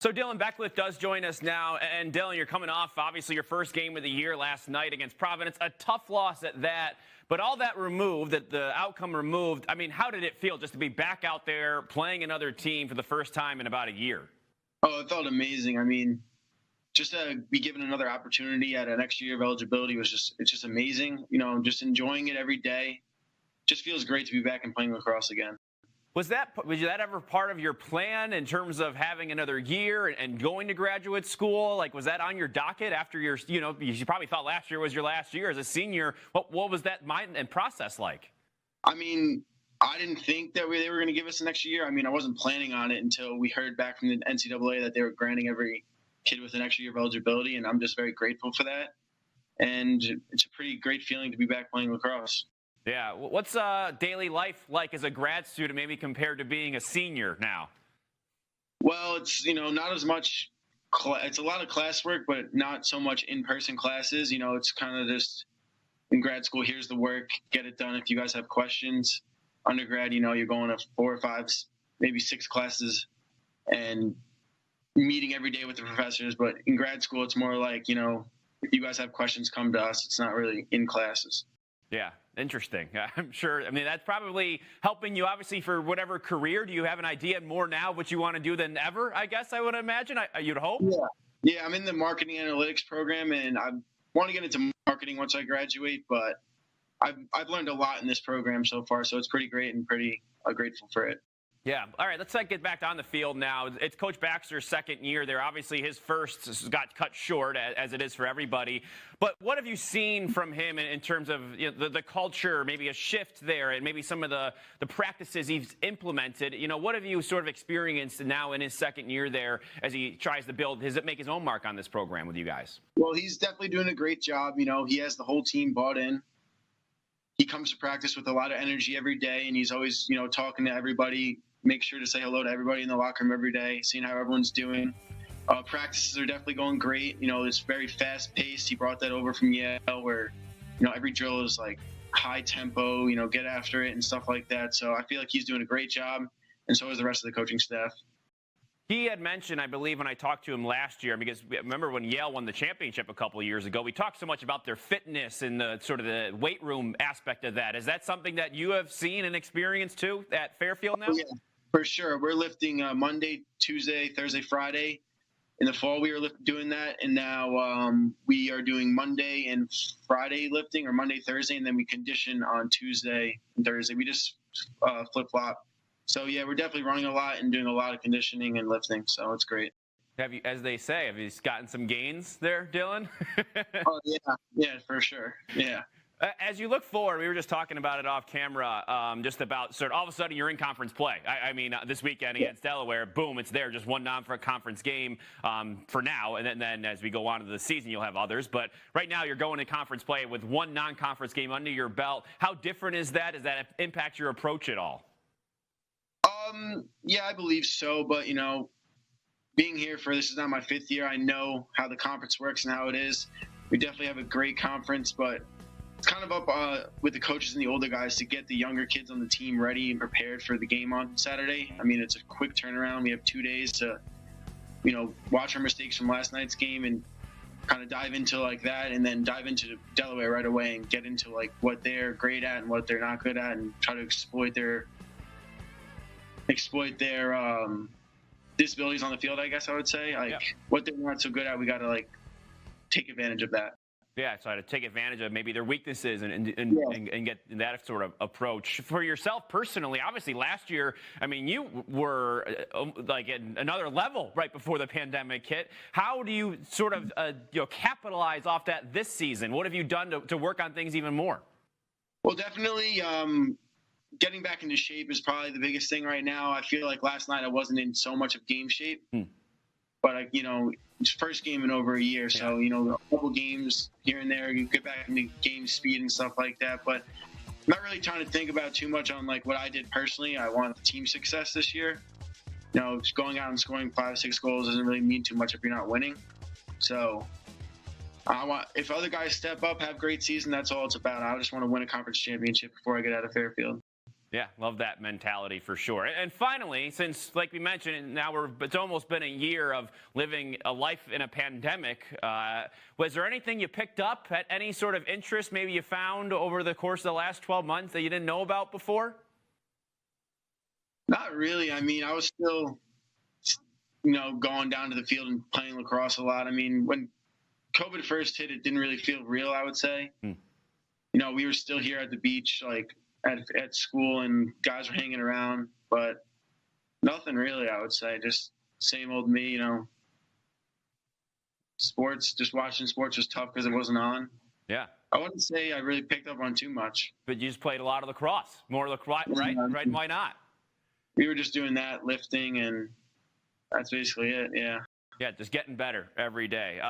So Dylan Beckwith does join us now. And Dylan, you're coming off, obviously, your first game of the year last night against Providence. A tough loss at that. But all that removed, the outcome removed, I mean, how did it feel just to be back out there playing another team for the first time in about a year? Oh, it felt amazing. I mean, just to be given another opportunity at an extra year of eligibility it's just amazing. Just enjoying it every day. Just feels great to be back and playing lacrosse again. Was that ever part of your plan in terms of having another year and going to graduate school? Like, was that on your docket after your, you probably thought last year was your last year as a senior. What was that mind and process like? I mean, I didn't think that they were going to give us an extra year. I mean, I wasn't planning on it until we heard back from the NCAA that they were granting every kid with an extra year of eligibility, and I'm just very grateful for that. And it's a pretty great feeling to be back playing lacrosse. Yeah. What's daily life like as a grad student, maybe compared to being a senior now? Well, it's, not as much. It's a lot of classwork, but not so much in-person classes. It's kind of just in grad school, here's the work, get it done. If you guys have questions, undergrad, you're going to 4 or 5, maybe 6 classes and meeting every day with the professors. But in grad school, it's more like, if you guys have questions, come to us. It's not really in classes. Yeah. Interesting. I'm sure. I mean, that's probably helping you, obviously, for whatever career. Do you have an idea more now of what you want to do than ever, I guess I would imagine? You'd hope? Yeah, I'm in the marketing analytics program, and I want to get into marketing once I graduate, but I've learned a lot in this program so far, so it's pretty great and pretty grateful for it. Yeah. All right. Let's get back on the field now. It's Coach Baxter's second year there. Obviously, his first got cut short, as it is for everybody. But what have you seen from him in terms of the culture, maybe a shift there, and maybe some of the practices he's implemented? What have you sort of experienced now in his second year there as he tries to make his own mark on this program with you guys? Well, he's definitely doing a great job. He has the whole team bought in. He comes to practice with a lot of energy every day, and he's always, talking to everybody. Make sure to say hello to everybody in the locker room every day, seeing how everyone's doing. Practices are definitely going great. It's very fast paced. He brought that over from Yale where, every drill is like high tempo, get after it and stuff like that. So I feel like he's doing a great job, and so is the rest of the coaching staff. He had mentioned, I believe, when I talked to him last year, because remember when Yale won the championship a couple of years ago, we talked so much about their fitness and the sort of the weight room aspect of that. Is that something that you have seen and experienced too at Fairfield now? Yeah, for sure. We're lifting Monday, Tuesday, Thursday, Friday. In the fall, we were doing that, and now we are doing Monday and Friday lifting, or Monday, Thursday, and then we condition on Tuesday and Thursday. We just flip-flop. So, yeah, we're definitely running a lot and doing a lot of conditioning and lifting, so it's great. Have you, as they say, have you gotten some gains there, Dylan? Oh, yeah, for sure, yeah. As you look forward, we were just talking about it off camera, just about sort of all of a sudden you're in conference play. I mean, this weekend against Delaware, boom, it's there, just one non-conference game for now, and then as we go on to the season, you'll have others. But right now you're going to conference play with one non-conference game under your belt. How different is that? Does that impact your approach at all? Yeah, I believe so. But, being here this is not my 5th year. I know how the conference works and how it is. We definitely have a great conference, but it's kind of up with the coaches and the older guys to get the younger kids on the team ready and prepared for the game on Saturday. I mean, it's a quick turnaround. We have 2 days to, watch our mistakes from last night's game and kind of dive into like that, and then dive into Delaware right away and get into like what they're great at and what they're not good at, and try to exploit their disabilities on the field, I guess I would say. What they're not so good at, we got to take advantage of that. Yeah, so to take advantage of maybe their weaknesses and get that sort of approach. For yourself personally, obviously last year, I mean, you were at another level right before the pandemic hit. How do you sort of capitalize off that this season? What have you done to work on things even more? Well, definitely getting back into shape is probably the biggest thing right now. I feel like last night I wasn't in so much of game shape, but it's first game in over a year. So, a couple games here and there, you get back into game speed and stuff like that. But I'm not really trying to think about too much on what I did personally. I want the team success this year. Just going out and scoring 5, 6 goals doesn't really mean too much if you're not winning. So if other guys step up, have great season, that's all it's about. I just want to win a conference championship before I get out of Fairfield. Yeah, love that mentality for sure. And finally, since, like we mentioned, now it's almost been a year of living a life in a pandemic, was there anything you picked up at any sort of interest maybe you found over the course of the last 12 months that you didn't know about before? Not really. I mean, I was still, going down to the field and playing lacrosse a lot. I mean, when COVID first hit, it didn't really feel real, I would say. We were still here at the beach, like at school, and guys were hanging around, but nothing really, I would say. Just same old me, Sports, just watching sports was tough because it wasn't on. Yeah. I wouldn't say I really picked up on too much. But you just played a lot of lacrosse, more lacrosse, right? Right? Why not? We were just doing that, lifting, and that's basically it, yeah. Yeah, just getting better every day.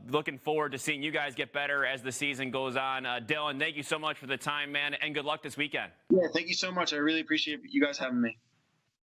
Looking forward to seeing you guys get better as the season goes on. Dylan, thank you so much for the time, man, and good luck this weekend. Yeah, thank you so much. I really appreciate you guys having me.